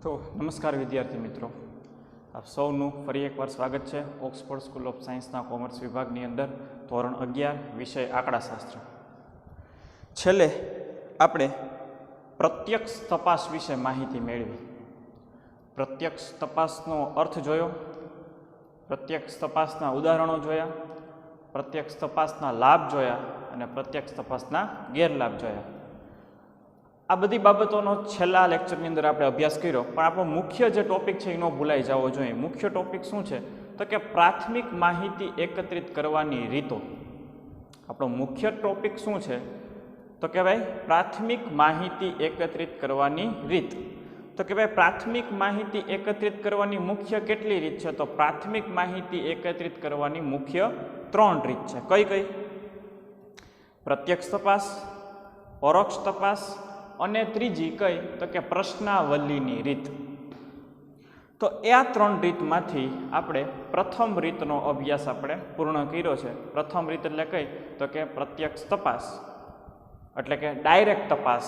તો નમસ્કાર વિદ્યાર્થી મિત્રો, આપ સૌનું ફરી એકવાર સ્વાગત છે ઓક્સફોર્ડ સ્કૂલ ઓફ સાયન્સના કોમર્સ વિભાગની અંદર ધોરણ 11 વિષય આંકડાશાસ્ત્ર. છેલ્લે આપણે પ્રત્યક્ષ તપાસ વિશે માહિતી મેળવી. પ્રત્યક્ષ તપાસનો અર્થ જોયો, પ્રત્યક્ષ તપાસના ઉદાહરણો જોયા, પ્રત્યક્ષ તપાસના લાભ જોયા અને પ્રત્યક્ષ તપાસના ગેરલાભ જોયા. આ બધી બાબતોનો છેલ્લા લેક્ચરની અંદર આપણે અભ્યાસ કર્યો, પણ આપણો મુખ્ય જે ટોપિક છે એનો ભૂલાઈ જવો જોઈએ. મુખ્ય ટોપિક શું છે? તો કે પ્રાથમિક માહિતી એકત્રિત કરવાની રીતો. આપણો મુખ્ય ટોપિક શું છે? તો કે ભાઈ પ્રાથમિક માહિતી એકત્રિત કરવાની રીત. તો કે ભાઈ પ્રાથમિક માહિતી એકત્રિત કરવાની મુખ્ય કેટલી રીત છે? તો પ્રાથમિક માહિતી એકત્રિત કરવાની મુખ્ય 3 રીત છે. કઈ કઈ? પ્રત્યક્ષ તપાસ, પરોક્ષ તપાસ અને ત્રીજી કઈ? તો કે પ્રશ્નાવલીની રીત. તો આ 3 રીતમાંથી આપણે પ્રથમ રીતનો અભ્યાસ આપણે પૂર્ણ કર્યો છે. પ્રથમ રીત એટલે કઈ? તો કે પ્રત્યક્ષ તપાસ, એટલે કે ડાયરેક્ટ તપાસ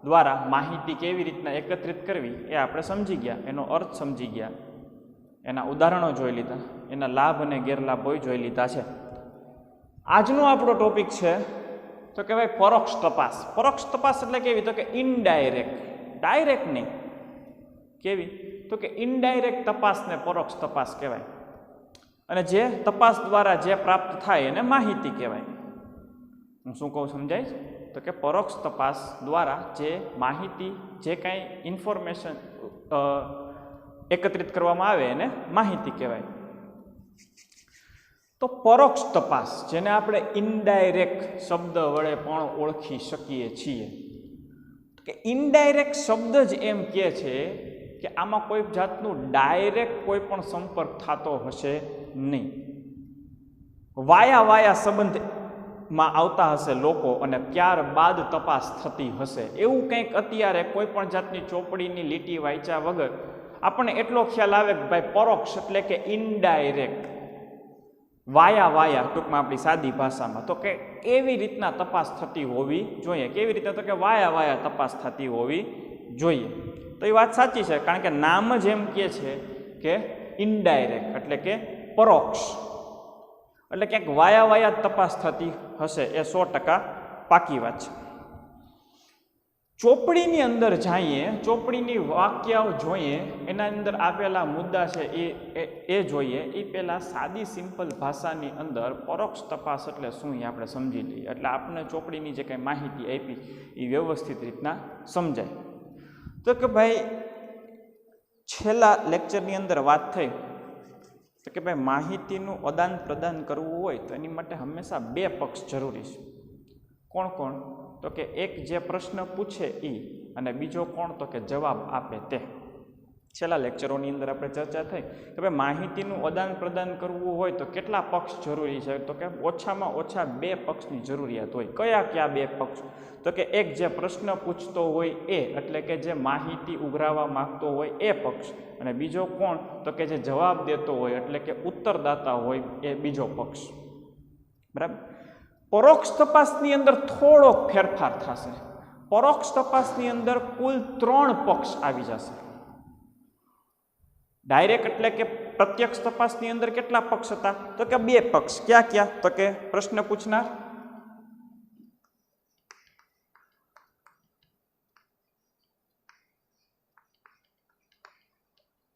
દ્વારા માહિતી કેવી રીતના એકત્રિત કરવી એ આપણે સમજી ગયા, એનો અર્થ સમજી ગયા, એના ઉદાહરણો જોઈ લીધા, એના લાભ અને ગેરલાભો જોઈ લીધા છે. આજનો આપણો ટોપિક છે તો કે ભાઈ પરોક્ષ તપાસ. પરોક્ષ તપાસ એટલે કેવી? તો કે ઇનડાયરેક્ટ, ડાયરેક્ટ નહીં. કેવી? તો કે ઇનડાયરેક્ટ તપાસને પરોક્ષ તપાસ કહેવાય. અને જે તપાસ દ્વારા જે પ્રાપ્ત થાય એને માહિતી કહેવાય. હું શું કહું સમજાય છે? તો કે પરોક્ષ તપાસ દ્વારા જે માહિતી, જે કાંઈ ઇન્ફોર્મેશન એકત્રિત કરવામાં આવે એને માહિતી કહેવાય. તો પરોક્ષ તપાસ, જેને આપણે ઇનડાયરેક્ટ શબ્દ વડે પણ ઓળખી શકીએ છીએ, કે ઇનડાયરેક્ટ શબ્દ જ એમ કહે છે કે આમાં કોઈ જાતનું ડાયરેક્ટ કોઈ પણ સંપર્ક થતો હશે નહીં. વાયા સંબંધમાં આવતા હશે લોકો અને ત્યારબાદ તપાસ થતી હશે. એવું કંઈક અત્યારે કોઈ પણ જાતની ચોપડીની લીટી વાંચ્યા વગર આપણને એટલો ખ્યાલ આવે કે ભાઈ પરોક્ષ એટલે કે ઇનડાયરેક્ટ, વાયા ટૂંકમાં આપણી સાદી ભાષામાં. તો કે એવી રીતના તપાસ થતી હોવી જોઈએ. કેવી રીતે? તો કે વાયા તપાસ થતી હોવી જોઈએ. તો એ વાત સાચી છે, કારણ કે નામ જ એમ કહે છે કે ઇનડાયરેક્ટ એટલે કે પરોક્ષ, એટલે ક્યાંક વાયા તપાસ થતી હશે. એ 100% પાકી વાત છે. ચોપડીની અંદર જઈએ, ચોપડીની વાક્યો જોઈએ, એના અંદર આપેલા મુદ્દા છે એ જોઈએ. એ પહેલાં સાદી સિમ્પલ ભાષાની અંદર પરોક્ષ તપાસ એટલે શું એ આપણે સમજી લઈએ, એટલે આપણને ચોપડીની જે કંઈ માહિતી આપી એ વ્યવસ્થિત રીતના સમજાય. તો કે ભાઈ છેલ્લા લેક્ચરની અંદર વાત થઈ તો કે ભાઈ માહિતીનું આદાન પ્રદાન કરવું હોય તો એની માટે હંમેશા 2 પક્ષ જરૂરી છે. કોણ કોણ? તો કે એક જે પ્રશ્ન પૂછે એ, અને બીજો કોણ? તો કે જવાબ આપે તે. છેલ્લા લેક્ચરોની અંદર આપણે ચર્ચા થઈ કે ભાઈ માહિતીનું આદાન પ્રદાન કરવું હોય તો કેટલા પક્ષ જરૂરી છે? તો કે ઓછામાં ઓછા 2 પક્ષની જરૂરિયાત હોય. કયા 2 પક્ષ? તો કે એક જે પ્રશ્ન પૂછતો હોય એ, એટલે કે જે માહિતી ઉઘરાવવા માંગતો હોય એ પક્ષ, અને બીજો કોણ? તો કે જે જવાબ દેતો હોય, એટલે કે ઉત્તરદાતા હોય એ બીજો પક્ષ. બરાબર. પરોક્ષ તપાસની અંદર થોડોક ફેરફાર થશે. પરોક્ષ તપાસની અંદર કુલ 3 પક્ષ આવી જશે. ડાયરેક્ટ એટલે કે પ્રત્યક્ષ તપાસની અંદર કેટલા પક્ષ હતા? તો કે 2 પક્ષ. ક્યાં? તો કે પ્રશ્ન પૂછનાર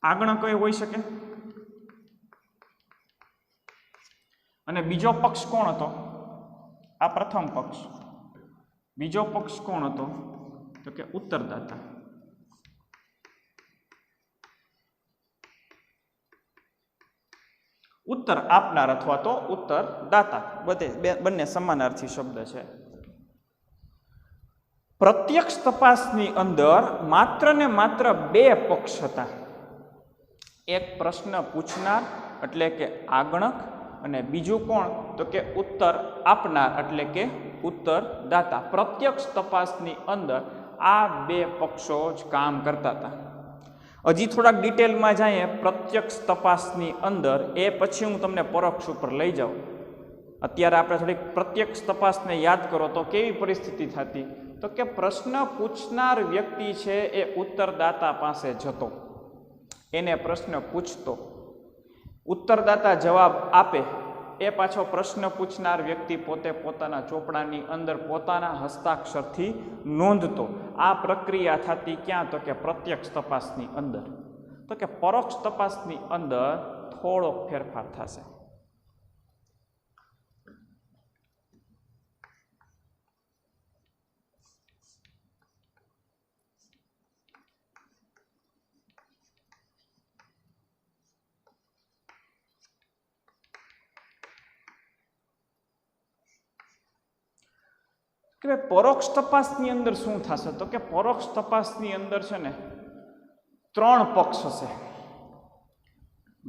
આગળ કઈ હોઈ શકે, અને બીજો પક્ષ કોણ હતો? આ પ્રથમ પક્ષ. બીજો પક્ષ કોણ હતો? તો કે ઉત્તરદાતા. ઉત્તર આપનાર અથવા તો ઉત્તરદાતા, બંને સમાનાર્થી શબ્દ છે. પ્રત્યક્ષ તપાસની અંદર માત્ર ને માત્ર 2 પક્ષ હતા. એક પ્રશ્ન પૂછનાર એટલે કે આગણક, અને બીજું કોણ? તો કે ઉત્તર આપનાર એટલે કે ઉત્તરદાતા. પ્રત્યક્ષ તપાસની અંદર આ 2 પક્ષો જ કામ કરતા હતા. હજી થોડાક ડિટેલમાં જઈએ પ્રત્યક્ષ તપાસની અંદર, એ પછી હું તમને પરોક્ષ ઉપર લઈ જાઉં. અત્યારે આપણે થોડીક પ્રત્યક્ષ તપાસને યાદ કરો તો કેવી પરિસ્થિતિ થતી? તો તો કે પ્રશ્ન પૂછનાર વ્યક્તિ છે એ ઉત્તરદાતા પાસે જતો, એને પ્રશ્ન પૂછતો, ઉત્તરદાતા જવાબ આપે, એ પાછો પ્રશ્ન પૂછનાર વ્યક્તિ પોતે પોતાના ચોપડાની અંદર પોતાના હસ્તાક્ષરથી નોંધતો. આ પ્રક્રિયા થતી ક્યાં? તો કે પ્રત્યક્ષ તપાસની અંદર. તો કે પરોક્ષ તપાસની અંદર થોડોક ફેરફાર થશે. કે પરોક્ષ તપાસની અંદર શું થશે? તો કે પરોક્ષ તપાસની અંદર છે ને 3 પક્ષ હશે.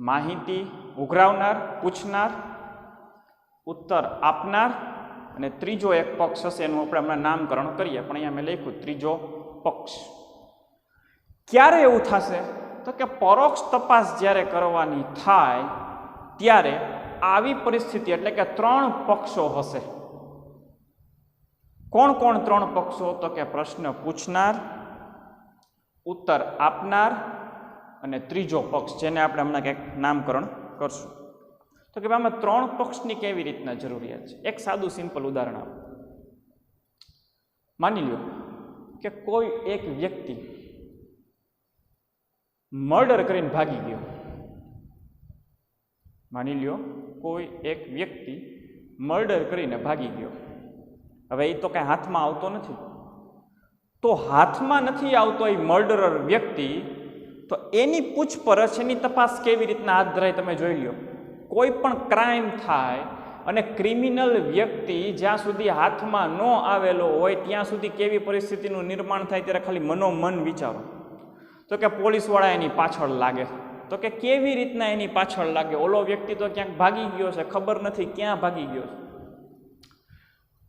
માહિતી ઉઘરાવનાર, પૂછનાર, ઉત્તર આપનાર, અને ત્રીજો એક પક્ષ હશે, એનું આપણે હમણાં નામકરણ કરીએ, પણ અહીંયા મેં લખ્યું ત્રીજો પક્ષ. ક્યારે એવું થશે? તો કે પરોક્ષ તપાસ જ્યારે કરવાની થાય ત્યારે આવી પરિસ્થિતિ, એટલે કે 3 પક્ષો હશે. કોણ કોણ 3 પક્ષો? તો કે પ્રશ્ન પૂછનાર, ઉત્તર આપનાર અને ત્રીજો પક્ષ, જેને આપણે હમણાં કંઈક નામકરણ કરશું. તો કે આમાં 3 પક્ષની કેવી રીતના જરૂરિયાત છે? એક સાદું સિમ્પલ ઉદાહરણ આપો. માની લો કે કોઈ એક વ્યક્તિ મર્ડર કરીને ભાગી ગયો. માની લ્યો કોઈ એક વ્યક્તિ મર્ડર કરીને ભાગી ગયો. હવે એ તો કાંઈ હાથમાં આવતો નથી. તો હાથમાં નથી આવતો એ મર્ડરર વ્યક્તિ, તો એની પૂછપરછ, એની તપાસ કેવી રીતના હાથ ધરાય તમે જોઈ લો. કોઈ પણ ક્રાઇમ થાય અને ક્રિમિનલ વ્યક્તિ જ્યાં સુધી હાથમાં ન આવેલો હોય ત્યાં સુધી કેવી પરિસ્થિતિનું નિર્માણ થાય ત્યારે ખાલી મનોમન વિચારો. તો કે પોલીસવાળા એની પાછળ લાગે. તો કે કેવી રીતના એની પાછળ લાગે? ઓલો વ્યક્તિ તો ક્યાંક ભાગી ગયો છે, ખબર નથી ક્યાં ભાગી ગયો છે.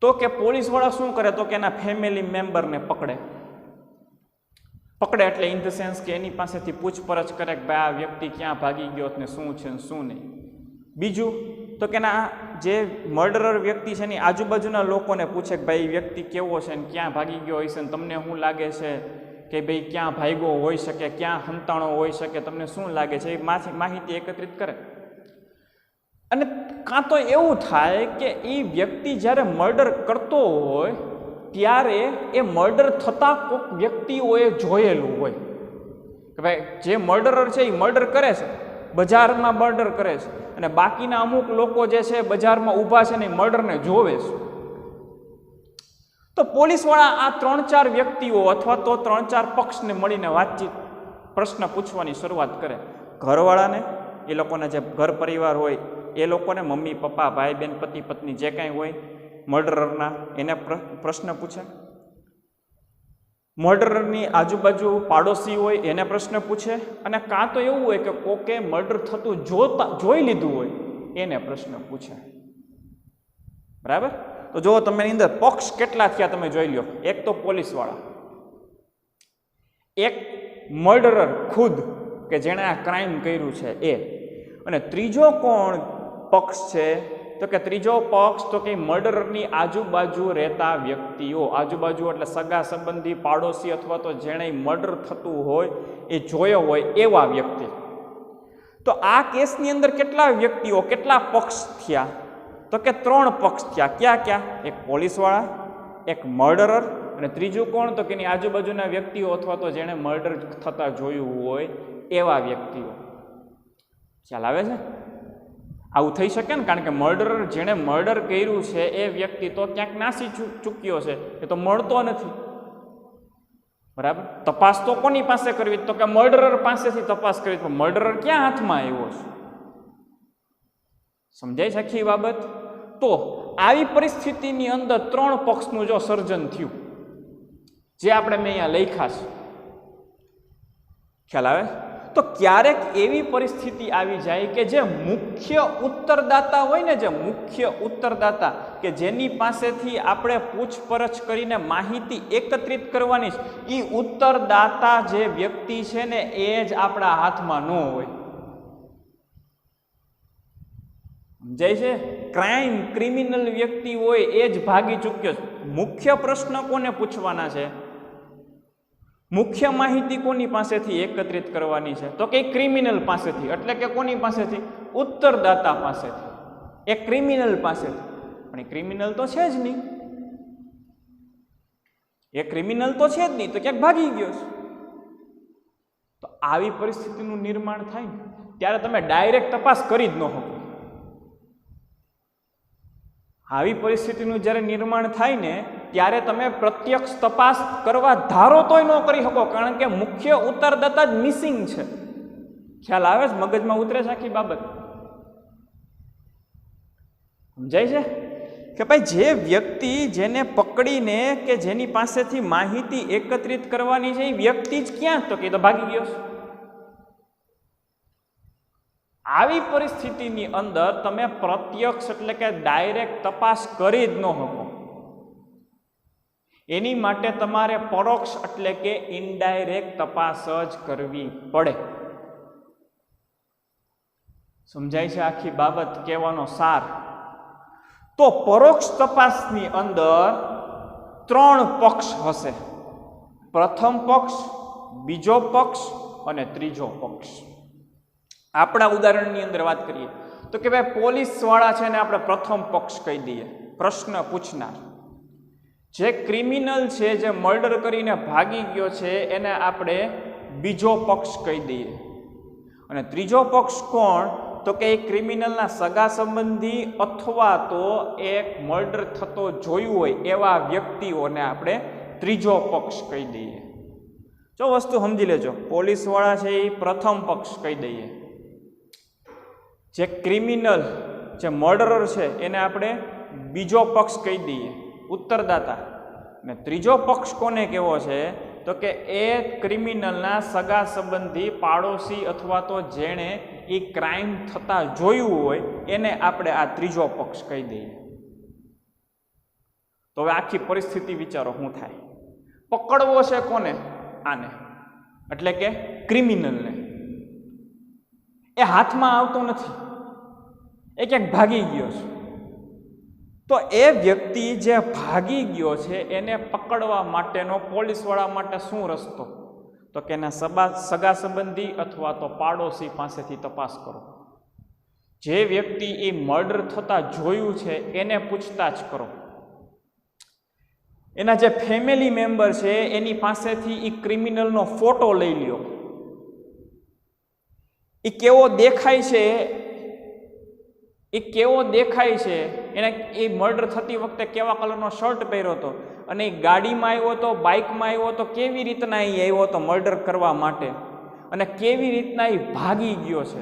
તો કે પોલીસવાળા શું કરે? તો કે એના ફેમિલી મેમ્બરને પકડે એટલે ઇન ધ સેન્સ કે એની પાસેથી પૂછપરછ કરે કે ભાઈ આ વ્યક્તિ ક્યાં ભાગી ગયો ને શું છે ને શું નહીં. બીજું તો કે ના જે મર્ડરર વ્યક્તિ છે એની આજુબાજુના લોકોને પૂછે કે ભાઈ વ્યક્તિ કેવો છે ને ક્યાં ભાગી ગયો હોય છે ને તમને શું લાગે છે કે ભાઈ ક્યાં ભાગ્યો હોઈ શકે, ક્યાં હંતાણો હોઈ શકે, તમને શું લાગે છે, એ માહિતી એકત્રિત કરે. અને કાં તો એવું થાય કે એ વ્યક્તિ જ્યારે મર્ડર કરતો હોય ત્યારે એ મર્ડર થતા કોઈક વ્યક્તિઓએ જોયેલું હોય કે ભાઈ જે મર્ડરર છે એ મર્ડર કરે છે, બજારમાં મર્ડર કરે છે, અને બાકીના અમુક લોકો જે છે બજારમાં ઊભા છે ને એ મર્ડરને જોવે છે. તો પોલીસવાળા આ 3-4 વ્યક્તિઓ અથવા તો 3-4 પક્ષને મળીને વાતચીત, પ્રશ્ન પૂછવાની શરૂઆત કરે. ઘરવાળાને, એ લોકોના જે ઘર પરિવાર હોય એ લોકોને, મમ્મી પપ્પા ભાઈ બહેન પતિ પત્ની જે કાંઈ હોય મર્ડરરના, એને પ્રશ્ન પૂછે. મર્ડરરની આજુબાજુ પાડોશી હોય એને પ્રશ્ન પૂછે. અને કાં તો એવું હોય કે કોકે મર્ડર થતું જોઈ લીધું હોય એને પ્રશ્ન પૂછે. બરાબર? તો જો તમે એની અંદર પક્ષ કેટલા થયા તમે જોઈ લો. એક તો પોલીસવાળા, એક મર્ડરર ખુદ કે જેણે આ ક્રાઇમ કર્યું છે એ, અને ત્રીજો કોણ પક્ષ છે? તો કે ત્રીજો પક્ષ તો કે મર્ડરરની આજુબાજુ રહેતા વ્યક્તિઓ, આજુબાજુ એટલે સગા સંબંધી, પાડોશી અથવા તો જેણે મર્ડર થતું હોય એ જોયો હોય એવા વ્યક્તિ. તો આ કેસની અંદર કેટલા વ્યક્તિઓ, કેટલા પક્ષ થયા? તો કે 3 પક્ષ થયા. ક્યાં ક્યાં? એક પોલીસવાળા, એક મર્ડરર, અને ત્રીજું કોણ? તો કે એની આજુબાજુના વ્યક્તિઓ અથવા તો જેણે મર્ડર થતા જોયું હોય એવા વ્યક્તિઓ. ખ્યાલ આવે છે? આવું થઈ શકે ને, કારણ કે મર્ડરર જેણે મર્ડર કર્યું છે એ વ્યક્તિ તો ક્યાંક નાસી ચૂક્યો છે, એ તો મળતો નથી. બરાબર? તપાસ તો કોની પાસે કરવી? તો કે મર્ડરર પાસેથી તપાસ કરવી. પણ મર્ડરર ક્યાં હાથમાં આવ્યો છે? સમજાય છે આખી બાબત? તો આવી પરિસ્થિતિની અંદર 3 પક્ષનું જો સર્જન થયું, જે આપણે મેં અહીંયા લખ્યા છે, ખ્યાલ આવે? તો ક્યારેક એવી પરિસ્થિતિ આવી જાય કે જે મુખ્ય ઉત્તરદાતા હોય ને, જે મુખ્ય ઉત્તરદાતા કે જેની પાસેથી આપણે પૂછપરછ કરીને માહિતી એકત્રિત કરવાની છે, એ ઉત્તરદાતા જે વ્યક્તિ છે ને એ જ આપણા હાથમાં ન હોય. સમજાય છે? ક્રાઇમ ક્રિમિનલ વ્યક્તિ હોય એ જ ભાગી ચૂક્યો છે. મુખ્ય પ્રશ્ન કોને પૂછવાના છે? મુખ્ય માહિતી કોની પાસેથી એકત્રિત કરવાની છે? તો કે ક્રિમિનલ પાસેથી. એટલે કે કોની પાસેથી? ઉત્તરદાતા પાસેથી, એ ક્રિમિનલ પાસેથી. પણ એ ક્રિમિનલ તો છે જ નહીં, એ ક્રિમિનલ તો છે જ નહીં, તો ક્યાંક ભાગી ગયો છે. તો આવી પરિસ્થિતિનું નિર્માણ થાય ને ત્યારે તમે ડાયરેક્ટ તપાસ કરી જ ન શકો. આવી પરિસ્થિતિનું જ્યારે નિર્માણ થાય ને ત્યારે તમે પ્રત્યક્ષ તપાસ કરવા ધારો તોય ન કરી શકો, કારણ કે મુખ્ય ઉત્તરદાતા જ મિસિંગ છે. ખ્યાલ આવે છે? મગજમાં ઉતરે છે આખી બાબત? સમજાય છે કે ભાઈ જે વ્યક્તિ જેને પકડીને કે જેની પાસેથી માહિતી એકત્રિત કરવાની છે એ વ્યક્તિ જ ક્યાં? તો કે તો ભાગી ગયો છે. આવી પરિસ્થિતિની અંદર તમે પ્રત્યક્ષ એટલે કે ડાયરેક્ટ તપાસ કરી જ ન શકો. એની માટે તમારે પરોક્ષ એટલે કે ઇનડાયરેક્ટ તપાસ જ કરવી પડે. સમજાય છે આખી બાબત? કહેવાનો સાર તો પરોક્ષ તપાસની અંદર 3 પક્ષ હશે. પ્રથમ પક્ષ, બીજો પક્ષ અને ત્રીજો પક્ષ. આપણા ઉદાહરણની અંદર વાત કરીએ તો કે ભાઈ પોલીસ વાળા છે ને આપણે પ્રથમ પક્ષ કહી દઈએ, પ્રશ્ન પૂછનાર. જે ક્રિમિનલ છે, જે મર્ડર કરીને ભાગી ગયો છે, એને આપણે બીજો પક્ષ કહી દઈએ. અને ત્રીજો પક્ષ કોણ? તો કે એ ક્રિમિનલના સગા સંબંધી અથવા તો એક મર્ડર થતો જોયું હોય એવા વ્યક્તિઓને આપણે ત્રીજો પક્ષ કહી દઈએ. જો વસ્તુ સમજી લેજો, પોલીસ વાળા છે એ પ્રથમ પક્ષ કહી દઈએ, જે ક્રિમિનલ જે મર્ડરર છે એને આપણે બીજો પક્ષ કહી દઈએ, ઉત્તરદાતા. ને ત્રીજો પક્ષ કોને કેવો છે? તો કે એ ક્રિમિનલના સગા સંબંધી, પાડોશી અથવા તો જેણે એ ક્રાઇમ થતા જોયું હોય એને આપણે આ ત્રીજો પક્ષ કહી દઈએ. તો હવે આખી પરિસ્થિતિ વિચારો શું થાય. પકડવો છે કોને? આને, એટલે કે ક્રિમિનલને. એ હાથમાં આવતો નથી, એ ક્યાંક ભાગી ગયો છે. તો એ વ્યક્તિ જે ભાગી ગયો છે એને પકડવા માટેનો પોલીસવાળા માટે શું રસ્તો? તો કે એના સગા સંબંધી અથવા તો પાડોશી પાસેથી તપાસ કરો. જે વ્યક્તિ એ મર્ડર થતા જોયું છે એને પૂછતાછ કરો. એના જે ફેમિલી મેમ્બર છે એની પાસેથી એ ક્રિમિનલનો ફોટો લઈ લ્યો. એ કેવો દેખાય છે, એને એ મર્ડર થતી વખતે કેવા કલરનો શર્ટ પહેર્યો હતો, અને એ ગાડીમાં આવ્યો હતો, બાઇકમાં આવ્યો હતો, કેવી રીતના એ આવ્યો હતો મર્ડર કરવા માટે, અને કેવી રીતના એ ભાગી ગયો છે,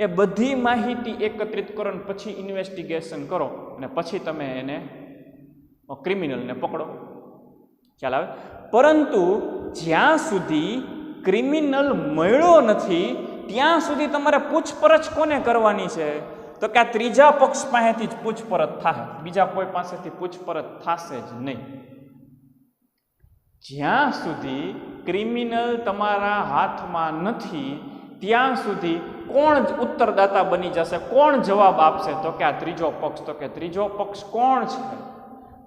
એ બધી માહિતી એકત્રિત કરો અને પછી ઇન્વેસ્ટિગેશન કરો અને પછી તમે એને ક્રિમિનલને પકડો. ખ્યાલ આવે? પરંતુ જ્યાં સુધી ક્રિમિનલ મળ્યો નથી ત્યાં સુધી તમારે પૂછપરછ કોને કરવાની છે? તો કે આ ત્રીજા પક્ષ પાસેથી જ પૂછપરછ થાય, બીજા કોઈ પાસેથી પૂછપરછ થશે જ નહીં. જ્યાં સુધી ક્રિમિનલ તમારા હાથમાં નથી ત્યાં સુધી કોણ ઉત્તરદાતા બની જશે? કોણ જવાબ આપશે? તો કે આ ત્રીજો પક્ષ. તો કે ત્રીજો પક્ષ કોણ છે?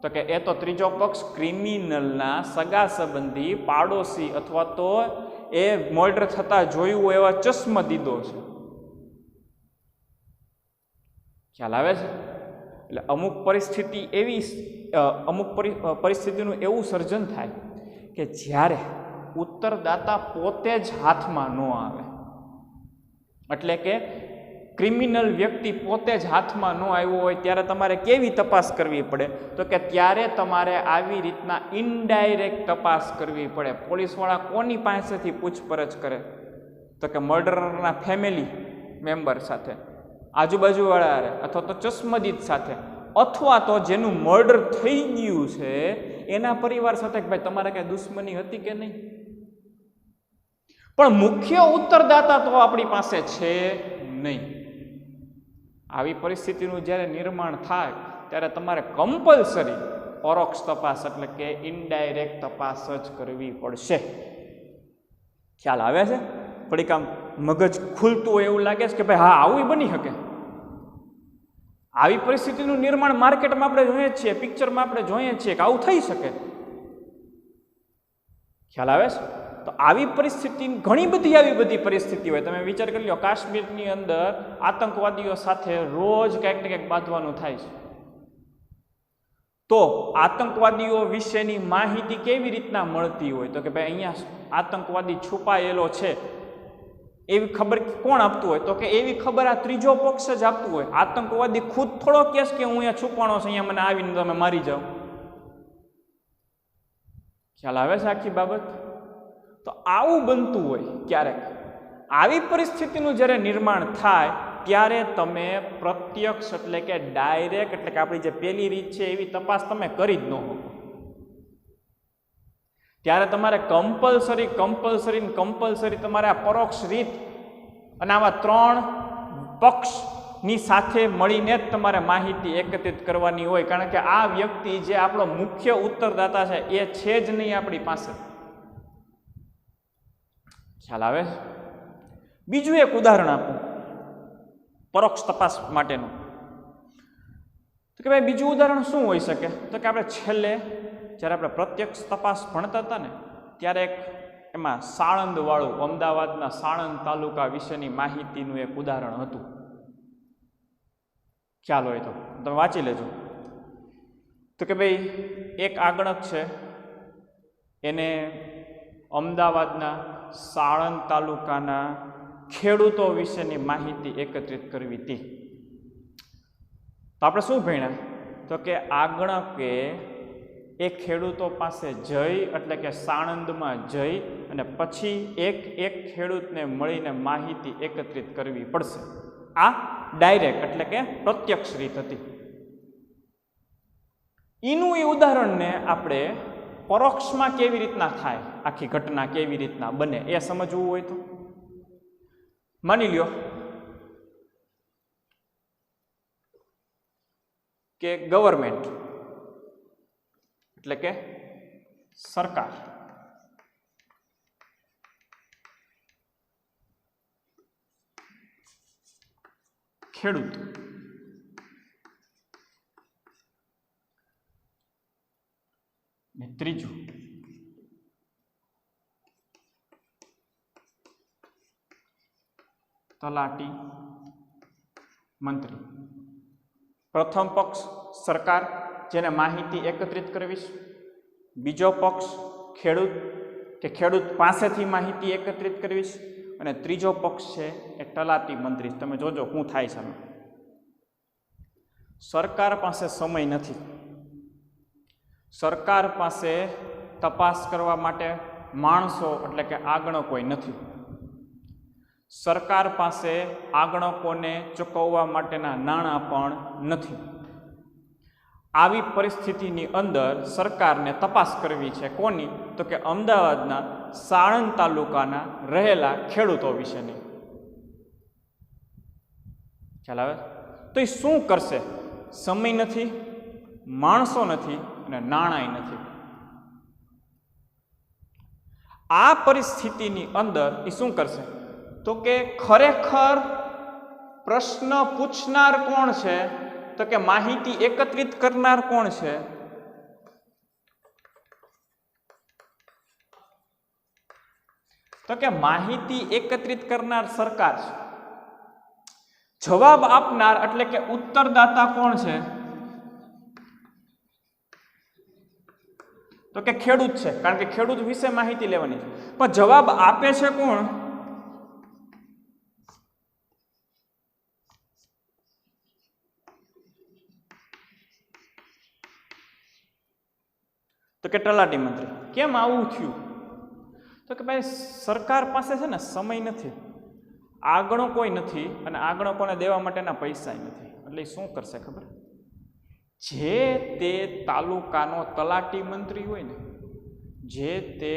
તો કે એ તો ત્રીજો પક્ષ ક્રિમિનલના સગા સંબંધી, પાડોશી અથવા તો એ મર્ડર થતા જોયું એવા ચશ્મદીદો છે. ખ્યાલ આવે છે? એટલે અમુક પરિસ્થિતિનું એવું સર્જન થાય કે જ્યારે ઉત્તરદાતા પોતે જ હાથમાં ન આવે, એટલે કે ક્રિમિનલ વ્યક્તિ પોતે જ હાથમાં ન આવ્યો હોય ત્યારે તમારે કેવી તપાસ કરવી પડે? તો કે ત્યારે તમારે આવી રીતના ઇનડાયરેક્ટ તપાસ કરવી પડે. પોલીસવાળા કોની પાસેથી પૂછપરછ કરે? તો કે મર્ડરરના ફેમિલી મેમ્બર સાથે, આજુબાજુવાળા અથવા તો ચશ્મદીદ સાથે, અથવા તો જેનું મર્ડર થઈ ગયું છે એના પરિવાર સાથે કે ભાઈ તમારે કઈ દુશ્મની હતી કે નહીં. પણ મુખ્ય ઉત્તરદાતા તો આપણી પાસે છે નહીં. આવી પરિસ્થિતિનું જ્યારે નિર્માણ થાય ત્યારે તમારે કમ્પલસરી પરોક્ષ તપાસ એટલે કે ઇનડાયરેક્ટ તપાસ જ કરવી પડશે. ખ્યાલ આવે છે? થોડીક આમ મગજ ખુલતું હોય એવું લાગે છે કે ભાઈ હા આવું બની શકે. આવી પરિસ્થિતિનું નિર્માણ માર્કેટમાં આપણે જોઈએ છીએ, પિક્ચરમાં આપણે જોઈએ છીએ કે આવું થઈ શકે. ખ્યાલ આવે છે? તો આવી પરિસ્થિતિ, ઘણી બધી આવી બધી પરિસ્થિતિ હોય. તમે વિચાર કરી લો, કાશ્મીરની અંદર આતંકવાદીઓ સાથે રોજ કંઈક ને કંઈક બાંધવાનું થાય છે. તો આતંકવાદીઓ વિશેની માહિતી કેવી રીતના મળતી હોય? તો કે ભાઈ અહીંયા આતંકવાદી છુપાયેલો છે, એવી ખબર કોણ આપતું હોય? તો કે એવી ખબર આ ત્રીજો પક્ષ જ આપતું હોય. આતંકવાદી ખુદ થોડો કહેશે કે હું અહીંયા છુપાણો છું, અહીંયા મને આવીને તમે મારી જાઓ. ખ્યાલ આવે છે આખી બાબત? તો આવું બનતું હોય ક્યારેક. આવી પરિસ્થિતિનું જ્યારે નિર્માણ થાય ત્યારે તમે પ્રત્યક્ષ એટલે કે ડાયરેક્ટ એટલે કે આપણી જે પહેલી રીત છે એવી તપાસ તમે કરી જ ન હો. ત્યારે તમારે કમ્પલસરી તમારે આ પરોક્ષ રીત અને આવા 3 પક્ષની સાથે મળીને જ તમારે માહિતી એકત્રિત કરવાની હોય. કારણ કે આ વ્યક્તિ જે આપણો મુખ્ય ઉત્તરદાતા છે એ છે જ નહીં આપણી પાસે. ખ્યાલ આવે? બીજું એક ઉદાહરણ આપું પરોક્ષ તપાસ માટેનું. તો કે ભાઈ બીજું ઉદાહરણ શું હોઈ શકે? તો કે આપણે છેલ્લે જ્યારે આપણે પ્રત્યક્ષ તપાસ ભણતા હતા ને ત્યારે એક એમાં સાણંદવાળું, અમદાવાદના સાણંદ તાલુકા વિશેની માહિતીનું એક ઉદાહરણ હતું. ખ્યાલ હોય તો તમે વાંચી લેજો. તો કે ભાઈ એક આગણક છે, એને અમદાવાદના સાણંદ તાલુકાના ખેડૂતો વિશેની માહિતી એકત્રિત કરવી હતી. તો આપણે શું ભણ્યા? તો કે આગણકે એ ખેડૂતો પાસે જઈ એટલે કે સાણંદમાં જઈ અને પછી એક ખેડૂતને મળીને માહિતી એકત્રિત કરવી પડશે. આ ડાયરેક્ટ એટલે કે પ્રત્યક્ષ રીત હતી. એનું એ ઉદાહરણને આપણે પરોક્ષમાં કેવી રીતના થાય, આખી ઘટના કેવી રીતના બને એ સમજવું હોય તો માની લ્યો કે ગવર્મેન્ટ એટલે કે સરકાર ખેડૂત ને ત્રીજું તલાટી મંત્રી. પ્રથમ પક્ષ સરકાર જેને માહિતી એકત્રિત કરવી છે, બીજો પક્ષ ખેડૂત કે ખેડૂત પાસેથી માહિતી એકત્રિત કરવી છે, અને ત્રીજો પક્ષ છે એ તલાટી મંત્રી. તમે જોજો શું થાય છે. સરકાર પાસે સમય નથી, સરકાર પાસે તપાસ કરવા માટે માણસો એટલે કે આગણકો નથી, સરકાર પાસે આગણકોને ચૂકવવા માટેના નાણાં પણ નથી. આવી પરિસ્થિતિની અંદર સરકારને તપાસ કરવી છે. કોની? તો કે અમદાવાદના સાણંદ તાલુકાના રહેલા ખેડૂતો વિશેની. ખ્યાલ આવે? તો એ શું કરશે? સમય નથી, માણસો નથી અને નાણાંય નથી. આ પરિસ્થિતિની અંદર એ શું કરશે? તો કે ખરેખર પ્રશ્ન પૂછનાર કોણ છે? તો કે માહિતી એકત્રિત કરનાર કોણ છે? તો કે માહિતી એકત્રિત કરનાર સરકાર છે. જવાબ આપનાર એટલે કે ઉત્તરદાતા કોણ છે? તો કે ખેડૂત છે, કારણ કે ખેડૂત વિશે માહિતી લેવાની છે. પણ જવાબ આપે છે કોણ? તો કે તલાટી મંત્રી. કેમ આવું થયું? તો કે ભાઈ સરકાર પાસે છે ને સમય નથી, આગણો કોઈ નથી અને આગણકોને દેવા માટેના પૈસા નથી. એટલે શું કરશે ખબર? જે તે તાલુકાનો તલાટી મંત્રી હોય ને, જે તે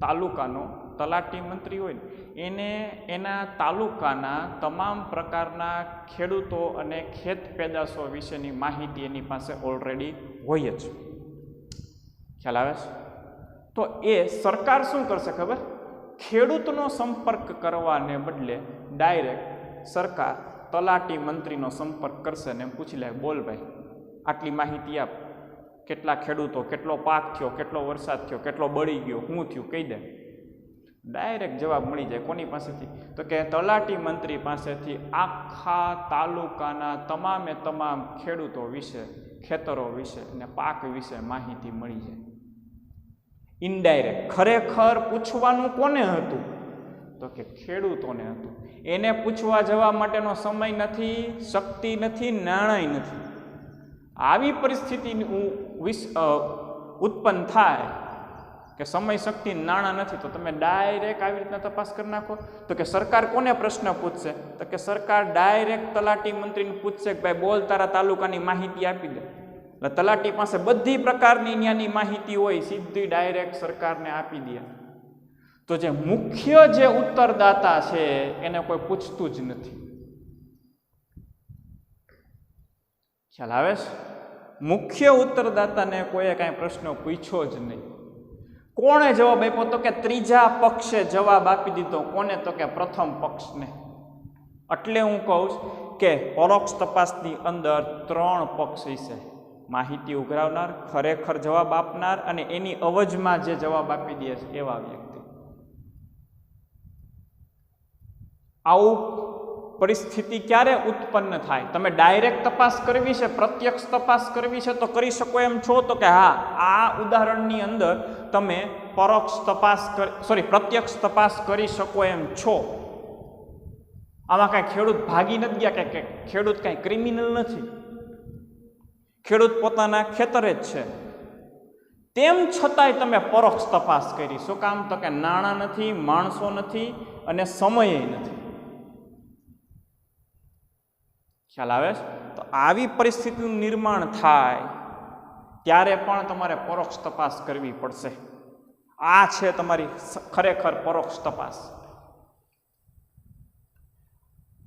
તાલુકાનો તલાટી મંત્રી હોય ને, એને એના તાલુકાના તમામ પ્રકારના ખેડૂતો અને ખેત પેદાશો વિશેની માહિતી એની પાસે ઓલરેડી હોય જ. ખ્યાલ આવે છે? તો એ સરકાર શું કરશે ખબર? ખેડૂતનો સંપર્ક કરવાને બદલે ડાયરેક્ટ સરકાર તલાટી મંત્રીનો સંપર્ક કરશે ને એમ પૂછી લે, બોલ ભાઈ આટલી માહિતી આપ, કેટલા ખેડૂતો, કેટલો પાક થયો, કેટલો વરસાદ થયો, કેટલો બળી ગયો, શું થયું કહી દે. ડાયરેક્ટ જવાબ મળી જાય. કોની પાસેથી? તો કે તલાટી મંત્રી પાસેથી આખા તાલુકાના તમામે તમામ ખેડૂતો વિશે, ખેતરો વિશે અને પાક વિશે માહિતી મળી જાય. ઇનડાયરેક્ટ. ખરેખર પૂછવાનું કોને હતું? તો કે ખેડૂતોને હતું. એને પૂછવા જવા માટેનો સમય નથી, શક્તિ નથી, નાણાંય નથી. આવી પરિસ્થિતિ ઉત્પન્ન થાય કે સમય, શક્તિ, નાણાં નથી, તો તમે ડાયરેક્ટ આવી રીતના તપાસ કરી નાખો. તો કે સરકાર કોને પ્રશ્ન પૂછશે? તો કે સરકાર ડાયરેક્ટ તલાટી મંત્રીને પૂછશે કે ભાઈ બોલ, તારા તાલુકાની માહિતી આપી દે. એટલે તલાટી પાસે બધી પ્રકારની ત્યાંની માહિતી હોય, સીધી ડાયરેક્ટ સરકારને આપી દે. તો જે મુખ્ય જે ઉત્તરદાતા છે એને કોઈ પૂછતું જ નથી. ખ્યાલ આવે છે? મુખ્ય ઉત્તરદાતાને કોઈએ કાંઈ પ્રશ્ન પૂછ્યો જ નહીં. કોણે જવાબ આપ્યો? તો કે ત્રીજા પક્ષે જવાબ આપી દીધો. કોને? તો કે પ્રથમ પક્ષને. એટલે હું કહું કે પરોક્ષ તપાસની અંદર 3 પક્ષ હશે: માહિતી ઉઘરાવનાર, ખરેખર જવાબ આપનાર અને એની અવજમાં જે જવાબ આપી દે છે એવા વ્યક્તિ. આવું પરિસ્થિતિ ક્યારે ઉત્પન્ન થાય? તમે ડાયરેક્ટ તપાસ કરવી છે, પ્રત્યક્ષ તપાસ કરવી છે તો કરી શકો એમ છો? તો કે હા, આ ઉદાહરણની અંદર તમે પ્રત્યક્ષ તપાસ કરી શકો એમ છો. આમાં કાંઈ ખેડૂત ભાગી નથી ગયા, કે ખેડૂત કાંઈ ક્રિમિનલ નથી. ખેડૂત પોતાના ખેતરે જ છે. તેમ છતાંય તમે પરોક્ષ તપાસ કરી. શું કામ? તો કે નાણાં નથી, માણસો નથી અને સમય નથી. ખ્યાલ આવે છે? તો આવી પરિસ્થિતિનું નિર્માણ થાય ત્યારે પણ તમારે પરોક્ષ તપાસ કરવી પડશે. આ છે તમારી ખરેખર પરોક્ષ તપાસ.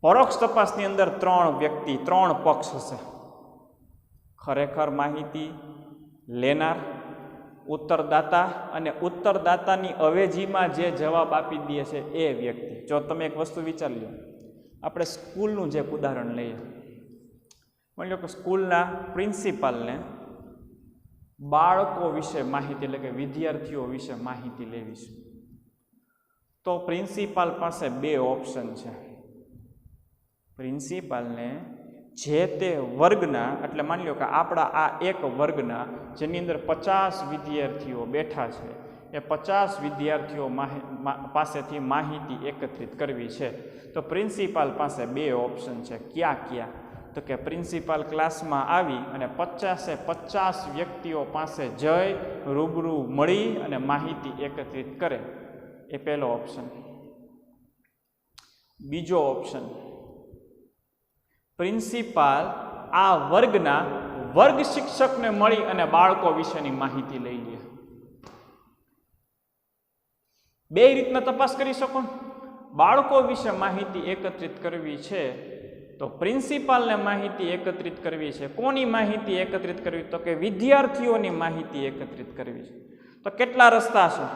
પરોક્ષ તપાસની અંદર 3 વ્યક્તિ, 3 પક્ષ હશે: ખરેખર માહિતી લેનાર, ઉત્તરદાતા અને ઉત્તરદાતાની અવેજીમાં જે જવાબ આપી દે છે એ વ્યક્તિ. જો તમે એક વસ્તુ વિચારી લો, આપણે સ્કૂલનું જે ઉદાહરણ લઈએ, માની લો કે સ્કૂલના પ્રિન્સિપાલને બાળકો વિશે માહિતી, એટલે કે વિદ્યાર્થીઓ વિશે માહિતી લેવી છે, તો પ્રિન્સિપાલ પાસે 2 ઓપ્શન છે. પ્રિન્સિપાલને જે તે વર્ગના, એટલે માની લો કે આપણા આ એક વર્ગના જેની અંદર 50 વિદ્યાર્થીઓ બેઠા છે, એ 50 વિદ્યાર્થીઓ પાસેથી માહિતી એકત્રિત કરવી છે. તો પ્રિન્સિપાલ પાસે 2 ઓપ્શન છે. ક્યાં? તો કે પ્રિન્સિપાલ ક્લાસમાં આવી અને 50 વ્યક્તિઓ પાસે જઈ રૂબરૂ મળી અને માહિતી એકત્રિત કરે. એ પહેલો ઓપ્શન. બીજો ઓપ્શન, પ્રિન્સિપાલ આ વર્ગના વર્ગ શિક્ષકને મળી અને બાળકો વિશેની માહિતી લઈ લે. 2 રીતના તપાસ કરી શકો. બાળકો વિશે માહિતી એકત્રિત કરવી છે તો પ્રિન્સિપાલને માહિતી એકત્રિત કરવી છે. કોની માહિતી એકત્રિત કરવી? તો કે વિદ્યાર્થીઓની માહિતી એકત્રિત કરવી છે. તો કેટલા રસ્તા છે?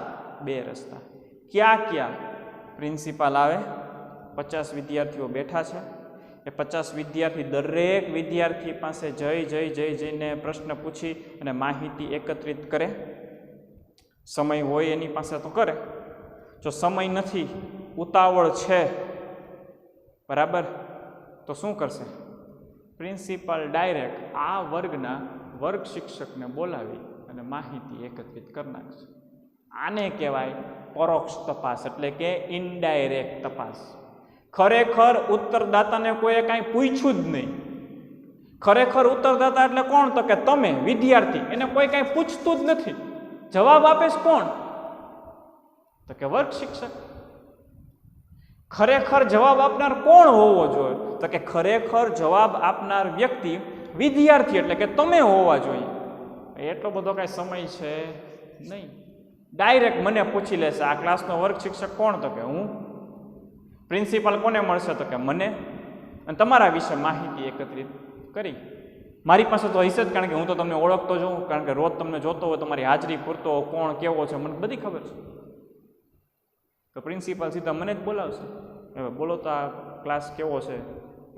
2 રસ્તા. ક્યાં? પ્રિન્સિપાલ આવે, 50 વિદ્યાર્થીઓ બેઠા છે, એ 50 વિદ્યાર્થી દરેક વિદ્યાર્થી પાસે જઈને પ્રશ્ન પૂછી અને માહિતી એકત્રિત કરે. સમય હોય એની પાસે તો કરે. જો સમય નથી, ઉતાવળ છે, બરાબર, તો શું કરશે? પ્રિન્સિપાલ ડાયરેક્ટ આ વર્ગના વર્ગ શિક્ષકને બોલાવી અને માહિતી એકત્રિત કરી નાખશે. આને કહેવાય પરોક્ષ તપાસ, એટલે કે ઇનડાયરેક્ટ તપાસ. ખરેખર ઉત્તરદાતાને કોઈએ કાંઈ પૂછ્યું જ નહીં. ખરેખર ઉત્તરદાતા એટલે કોણ? તો કે તમે વિદ્યાર્થી. એને કોઈ કાંઈ પૂછતું જ નથી. જવાબ આપે છે કોણ? તો કે વર્ગ શિક્ષક. ખરેખર જવાબ આપનાર કોણ હોવો જોઈએ? તો કે ખરેખર જવાબ આપનાર વ્યક્તિ વિદ્યાર્થી, એટલે કે તમે હોવા જોઈએ. એટલો બધો કાંઈ સમય છે નહીં. ડાયરેક્ટ મને પૂછી લેશે આ ક્લાસનો વર્ગ શિક્ષક કોણ? તો કે હું. પ્રિન્સિપાલ કોને મળશે? તો કે મને. અને તમારા વિશે માહિતી એકત્રિત કરી. મારી પાસે તો હશે જ, કારણ કે હું તો તમને ઓળખતો જ હોઉં, કારણ કે રોજ તમને જોતો હોય, તમારી હાજરી પૂરતો કોણ કેવો છે મને બધી ખબર છે. તો પ્રિન્સિપાલ સીધા મને જ બોલાવશે, હવે બોલો તો આ ક્લાસ કેવો છે,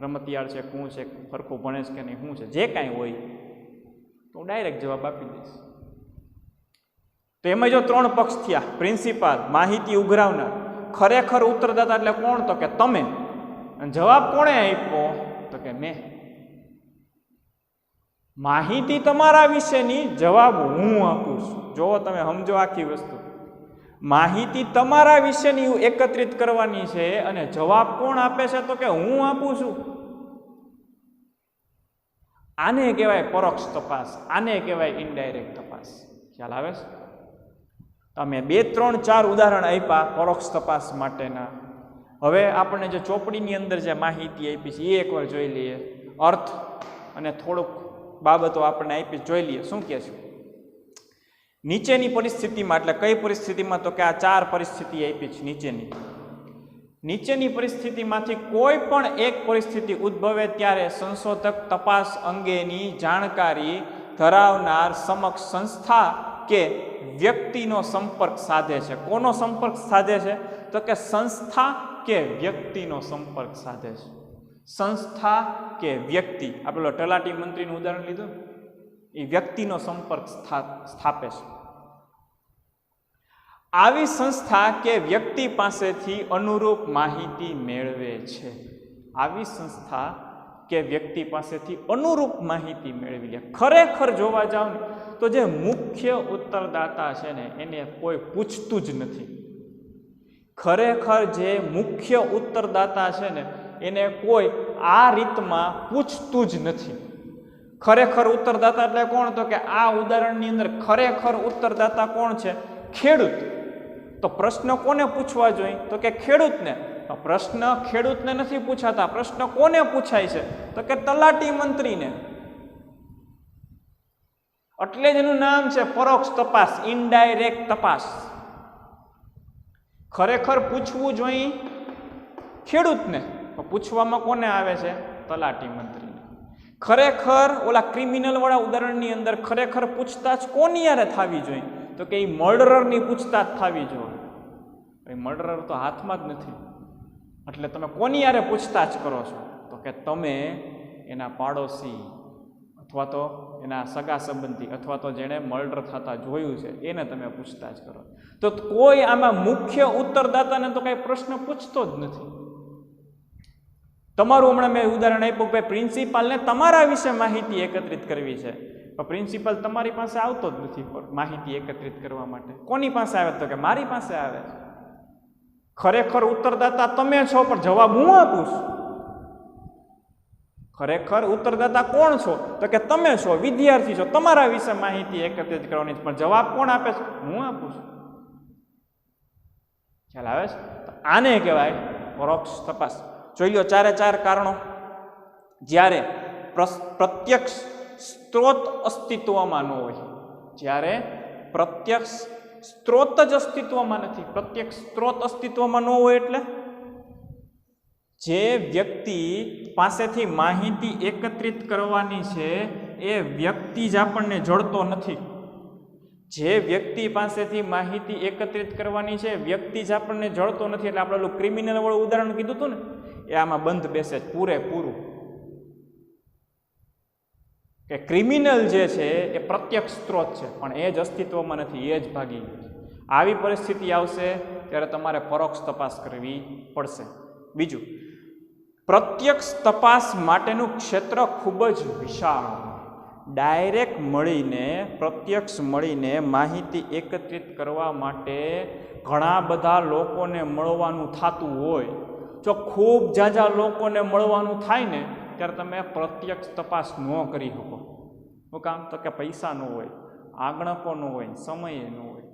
રમતિયાળ છે, શું છે, સરખું ભણે છે કે નહીં, શું છે, જે કાંઈ હોય તો હું ડાયરેક્ટ જવાબ આપી દઈશ. તો એમાં જો 3 પક્ષ થયા, પ્રિન્સિપાલ, માહિતી ઉઘરાવનાર. ખરેખર ઉત્તરદાતા એટલે કોણ? તો કે તમે. અને જવાબ કોણે આપ્યો? તો કે મેં. માહિતી તમારા વિશેની, જવાબ હું આપું છું. જો તમે સમજો આખી વસ્તુ, માહિતી તમારા વિશેની એકત્રિત કરવાની છે અને જવાબ કોણ આપે છે? તો કે હું આપું છું. આને કહેવાય પરોક્ષ તપાસ, આને કહેવાય ઇનડાયરેક્ટ તપાસ. ખ્યાલ આવે છે? તમે 2, 3, 4 ઉદાહરણ આપ્યા પરોક્ષ તપાસ માટેના. હવે આપણને જે ચોપડીની અંદર જે માહિતી આપી છે એ એકવાર જોઈ લઈએ. અર્થ અને થોડુંક બાબતો આપણને આપી જોઈ લઈએ. શું કહે છે? નીચેની પરિસ્થિતિમાં, એટલે કઈ પરિસ્થિતિમાં? તો કે આ 4 પરિસ્થિતિ આપી છે નીચેની પરિસ્થિતિમાંથી કોઈ પણ એક પરિસ્થિતિ ઉદ્ભવે ત્યારે સંશોધક તપાસ અંગેની જાણકારી ધરાવનાર સમક્ષ સંસ્થા કે વ્યક્તિનો સંપર્ક સાધે છે. કોનો સંપર્ક સાધે છે? તો કે સંસ્થા કે વ્યક્તિનો સંપર્ક સાધે છે. સંસ્થા કે વ્યક્તિ. આપણે તલાટી મંત્રીનું ઉદાહરણ લીધું, એ વ્યક્તિનો સંપર્ક સ્થાપે છે. આવી સંસ્થા કે વ્યક્તિ પાસેથી અનુરૂપ માહિતી મેળવે છે. આવી સંસ્થા કે વ્યક્તિ પાસેથી અનુરૂપ માહિતી મેળવી લે. ખરેખર જોવા જાવ ને તો જે મુખ્ય ઉત્તરદાતા છે ને એને કોઈ પૂછતું જ નથી. ખરેખર જે મુખ્ય ઉત્તરદાતા છે ને એને કોઈ આ રીતમાં પૂછતું જ નથી. ખરેખર ઉત્તરદાતા એટલે કોણ? તો કે આ ઉદાહરણની અંદર ખરેખર ઉત્તરદાતા કોણ છે? ખેડૂત. તો પ્રશ્ન કોને પૂછવા જોઈએ? તો કે ખેડૂતને. પ્રશ્ન ખેડૂતને નથી પૂછાતા, પ્રશ્ન કોને પૂછાય છે? તો કે તલાટી મંત્રીને. એટલે જ એનું નામ છે પરોક્ષ તપાસ, ઇનડાયરેક્ટ તપાસ. ખરેખર પૂછવું જોઈએ ખેડૂતને, પૂછવામાં કોને આવે છે? તલાટી મંત્રીને. ખરેખર ઓલા ક્રિમિનલ વાળા ઉદાહરણની અંદર ખરેખર પૂછતાછ કોની યારે થવી જોઈએ? તો કે એ મર્ડરરની પૂછતાછ થવી જોઈએ. મર્ડરર તો હાથમાં જ નથી, એટલે તમે કોની યારે પૂછતાછ કરો છો? તો કે તમે એના પાડોશી અથવા તો એના સગા સંબંધી અથવા તો જેણે મર્ડર થતા જોયું છે એને તમે પૂછતાછ કરો. તો કોઈ આમાં મુખ્ય ઉત્તરદાતાને તો કઈ પ્રશ્ન પૂછતો જ નથી. તમારું હમણાં મેં ઉદાહરણ આપ્યું કે પ્રિન્સિપાલને તમારા વિશે માહિતી એકત્રિત કરવી છે, પણ પ્રિન્સિપાલ તમારી પાસે આવતો જ નથી માહિતી એકત્રિત કરવા માટે. કોની પાસે આવે? તો કે મારી પાસે આવે છે. ખરેખર ઉત્તરદાતા તમે છો, પણ જવાબ હું આપું છું. ખરેખર ઉત્તરદાતા કોણ છો? તો કે તમે છો, વિદ્યાર્થી છો, તમારા વિશે માહિતી એકત્રિત કરવાની છે, પણ જવાબ કોણ આપે છે? હું આપું છું. ખ્યાલ આવે છે? તો આને કહેવાય પરોક્ષ તપાસ. જોઈ લો 4 કારણો. જ્યારે પ્રત્યક્ષ સ્ત્રોત અસ્તિત્વમાં ન હોય, જ્યારે પ્રત્યક્ષ સ્ત્રોત જ અસ્તિત્વમાં નથી. પ્રત્યક્ષ સ્ત્રોત અસ્તિત્વમાં ન હોય એટલે જે વ્યક્તિ પાસેથી માહિતી એકત્રિત કરવાની છે એ વ્યક્તિ જ આપણને જડતો નથી. જે વ્યક્તિ પાસેથી માહિતી એકત્રિત કરવાની છે વ્યક્તિ જ આપણને જડતો નથી. એટલે આપણે ઓલું ક્રિમિનલ વાળું ઉદાહરણ કીધું હતું ને, એ આમાં બંધ બેસે જ પૂરેપૂરું. કે ક્રિમિનલ જે છે એ પ્રત્યક્ષ સ્ત્રોત છે, પણ એ જ અસ્તિત્વમાં નથી, એ જ ભાગી ગયું. આવી પરિસ્થિતિ આવશે ત્યારે તમારે પરોક્ષ તપાસ કરવી પડશે. બીજું, પ્રત્યક્ષ તપાસ માટેનું ક્ષેત્ર ખૂબ જ વિશાળ. ડાયરેક્ટ મળીને, પ્રત્યક્ષ મળીને માહિતી એકત્રિત કરવા માટે ઘણા બધા લોકોને મળવાનું થતું હોય. જો ખૂબ ઝાઝા લોકોને મળવાનું થાય ને ત્યારે તમે પ્રત્યક્ષ તપાસ ન કરી શકો. શું કામ? તો કે પૈસા ન હોય, આગણકો ન હોય, સમય ન હોય.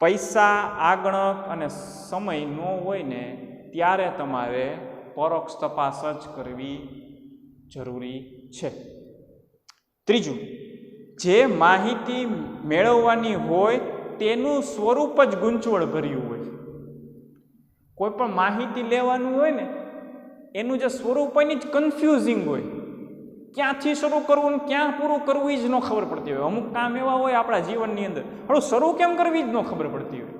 પૈસા, આગણક અને સમય ન હોય ને ત્યારે તમારે પરોક્ષ તપાસ જ કરવી જરૂરી છે. ત્રીજું, જે માહિતી મેળવવાની હોય તેનું સ્વરૂપ જ ગૂંચવણ ભર્યું હોય. કોઈ પણ માહિતી લેવાનું હોય ને એનું જે સ્વરૂપ હોય ને જ કન્ફ્યુઝિંગ હોય. ક્યાંથી શરૂ કરવું ને ક્યાં પૂરું કરવું એ જ ન ખબર પડતી હોય. અમુક કામ એવા હોય આપણા જીવનની અંદર, હવે શરૂ કેમ કરવી જ ન ખબર પડતી હોય.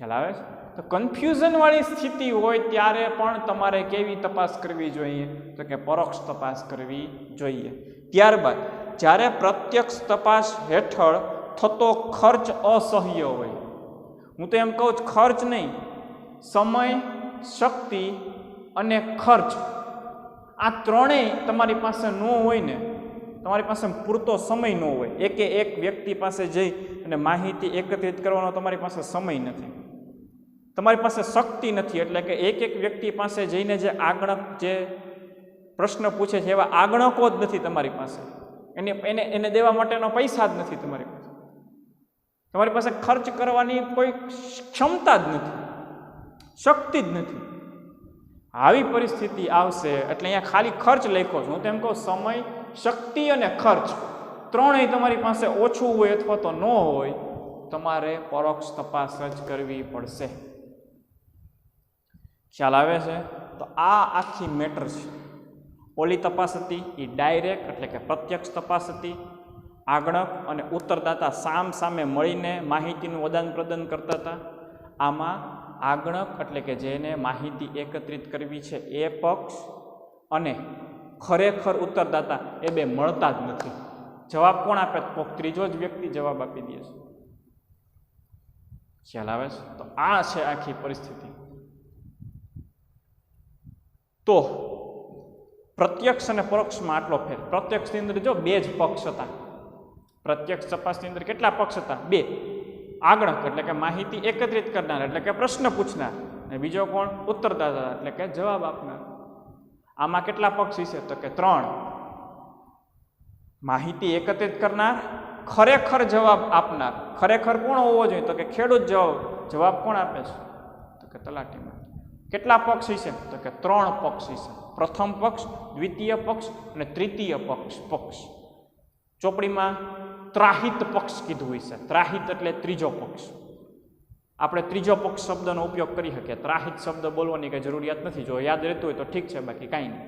ખ્યાલ આવે છે? તો કન્ફ્યુઝનવાળી સ્થિતિ હોય ત્યારે પણ તમારે કેવી તપાસ કરવી જોઈએ? તો કે પરોક્ષ તપાસ કરવી જોઈએ. ત્યારબાદ જ્યારે પ્રત્યક્ષ તપાસ હેઠળ થતો ખર્ચ અસહ્ય હોય, હું તો એમ કહું છું ખર્ચ નહીં, સમય, શક્તિ અને ખર્ચ, આ ત્રણેય તમારી પાસે ન હોય ને, તમારી પાસે પૂરતો સમય ન હોય, એક વ્યક્તિ પાસે જઈ અને માહિતી એકત્રિત કરવાનો તમારી પાસે સમય નથી, તમારી પાસે શક્તિ નથી, એટલે કે એક વ્યક્તિ પાસે જઈને જે આગણક જે પ્રશ્ન પૂછે છે એવા આગણકો જ નથી તમારી પાસે, એને દેવા માટેનો પૈસા જ નથી તમારી પાસે, તમારી પાસે ખર્ચ કરવાની કોઈ ક્ષમતા જ નથી, શક્તિ જ નથી. આવી પરિસ્થિતિ આવશે એટલે અહીંયા ખાલી ખર્ચ લખ્યો છે, હું તો એમ કહું સમય, શક્તિ અને ખર્ચ ત્રણેય તમારી પાસે ઓછું હોય અથવા તો ન હોય, તમારે પરોક્ષ તપાસ જ કરવી પડશે. ખ્યાલ આવે છે? તો આ આખી મેટર છે. ઓલી તપાસ હતી એ ડાયરેક્ટ એટલે કે પ્રત્યક્ષ તપાસ હતી. આગણક અને ઉત્તરદાતા સામ સામે મળીને માહિતીનું આદાન પ્રદાન કરતા હતા. આમાં આગણક એટલે કે જેને માહિતી એકત્રિત કરવી છે એ પક્ષ અને ખરેખર ઉત્તરદાતા એ બે મળતા જ નથી. જવાબ કોણ આપે? કોઈક ત્રીજો જ વ્યક્તિ જવાબ આપી દે છે. ખ્યાલ આવે છે? તો આ છે આખી પરિસ્થિતિ. તો પ્રત્યક્ષ અને પરોક્ષમાં આટલો ફેર. પ્રત્યક્ષની અંદર જો બે જ પક્ષ હતા. પ્રત્યક્ષ તપાસની અંદર કેટલા પક્ષ હતા? બે. આગણક એટલે કે માહિતી એકત્રિત કરનાર એટલે કે પ્રશ્ન પૂછનાર, અને બીજો કોણ? ઉત્તરદાતા એટલે કે જવાબ આપનાર. આમાં કેટલા પક્ષ હશે? તો કે 3. માહિતી એકત્રિત કરનાર, ખરેખર જવાબ આપનાર. ખરેખર કોણ હોવો જોઈએ? તો કે ખેડૂત જવાબ કોણ આપે છે? તો કે તલાટીમાં. કેટલા પક્ષ હશે? તો કે 3 પક્ષ હશે. પ્રથમ પક્ષ, દ્વિતીય પક્ષ અને તૃતીય પક્ષ. ચોપડીમાં ત્રાહિત પક્ષ કીધું હોય છે. ત્રાહિત એટલે ત્રીજો પક્ષ. આપણે ત્રીજો પક્ષ શબ્દનો ઉપયોગ કરી શકીએ. ત્રાહિત શબ્દ બોલવાની કંઈ જરૂરિયાત નથી. જો યાદ રહેતું હોય તો ઠીક છે, બાકી કાંઈ નહીં.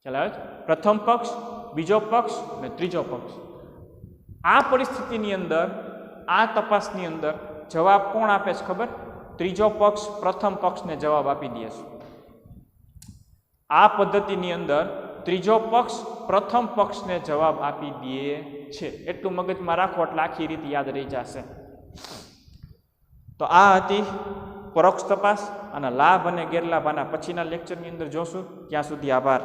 ચાલો, પ્રથમ પક્ષ, બીજો પક્ષ અને ત્રીજો પક્ષ. આ પરિસ્થિતિની અંદર, આ તપાસની અંદર જવાબ કોણ આપે છે ખબર? ત્રીજો પક્ષ પ્રથમ પક્ષને જવાબ આપી દે છે. આ પદ્ધતિની અંદર ત્રીજો પક્ષ પ્રથમ પક્ષને જવાબ આપી દે છે. એટલું મગજમાં રાખો એટલે આખી રીતે યાદ રહી જશે. તો આ હતી પરોક્ષ તપાસ, અને લાભ અને ગેરલાભ આના પછીના લેક્ચરની અંદર જોશું. ત્યાં સુધી આભાર.